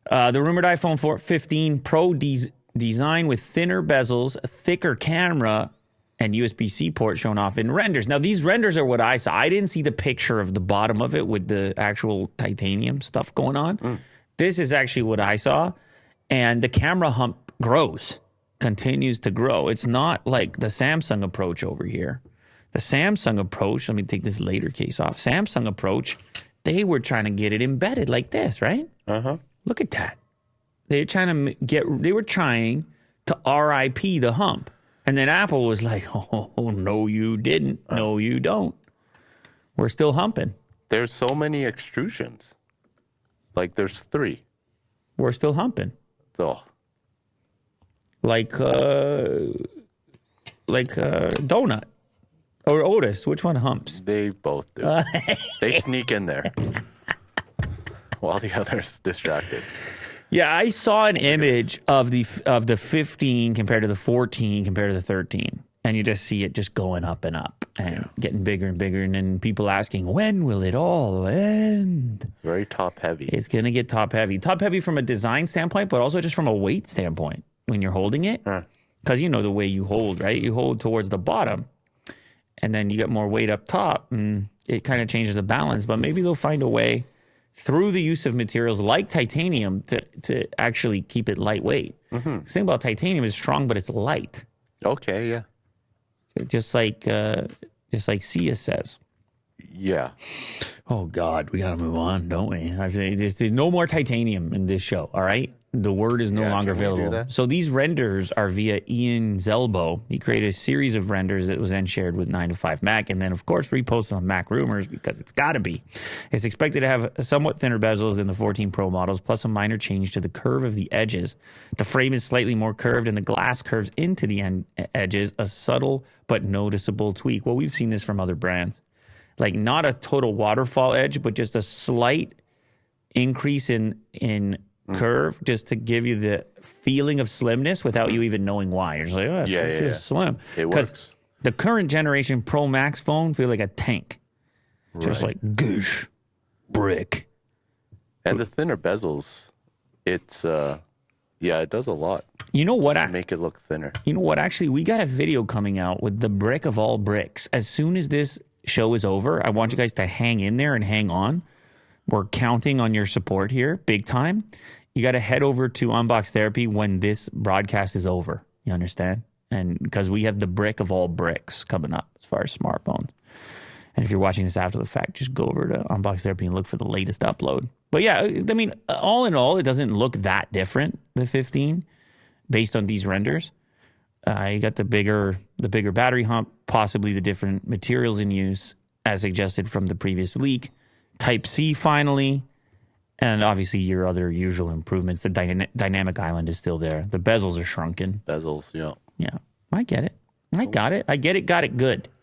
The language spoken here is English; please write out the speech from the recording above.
The rumored iPhone 15 Pro design with thinner bezels, a thicker camera, and USB-C port shown off in renders. Now, these renders are what I saw. I didn't see the picture of the bottom of it with the actual titanium stuff going on. This is actually what I saw. And the camera hump continues to grow. It's not like the Samsung approach over here. The Samsung approach, let me take this later case off. Samsung approach, they were trying to get it embedded like this, right? Uh-huh. Look at that. They were trying to RIP the hump. And then Apple was like, oh, no, you didn't. No, you don't. We're still humping. There's so many extrusions. Like, there's 3. We're still humping. Oh. Like Donut or Otis. Which one humps? They both do. They sneak in there while the other's distracted. Yeah, I saw an image of the 15 compared to the 14 compared to the 13. And you just see it just going up and up and getting bigger and bigger. And then people asking, when will it all end? Very top heavy. It's going to get top heavy. Top heavy from a design standpoint, but also just from a weight standpoint when you're holding it. Because you know the way you hold, right? You hold towards the bottom and then you get more weight up top and it kind of changes the balance. But maybe they'll find a way through the use of materials like titanium to actually keep it lightweight. The thing about titanium is strong, but it's light. Okay, yeah. Just like Sia says. Yeah. Oh, God, we got to move on, don't we? There's no more titanium in this show, all right? The word is no longer available. So these renders are via Ian Zelbo. He created a series of renders that was then shared with 9 to 5 Mac and then, of course, reposted on Mac Rumors because it's got to be. It's expected to have somewhat thinner bezels than the 14 Pro models, plus a minor change to the curve of the edges. The frame is slightly more curved and the glass curves into the edges, a subtle but noticeable tweak. Well, we've seen this from other brands. Like not a total waterfall edge, but just a slight increase in curve just to give you the feeling of slimness without you even knowing why. You're just like, oh, it feels slim. It works. The current generation Pro Max phone feel like a tank. Just like goosh, brick. And the thinner bezels, it's, it does a lot. You know what? To make it look thinner. You know what? Actually, we got a video coming out with the brick of all bricks. As soon as this show is over, I want you guys to hang in there and hang on. We're counting on your support here, big time. You got to head over to Unbox Therapy when this broadcast is over. You understand? And because we have the brick of all bricks coming up as far as smartphones. And if you're watching this after the fact, just go over to Unbox Therapy and look for the latest upload. But yeah, I mean, all in all, it doesn't look that different, the 15, based on these renders. You got the bigger battery hump, possibly the different materials in use, as suggested from the previous leak. Type-C finally, and obviously your other usual improvements. The dynamic island is still there. The bezels are shrunken. Bezels, yeah. Yeah, I get it. I got it. I get it, got it good.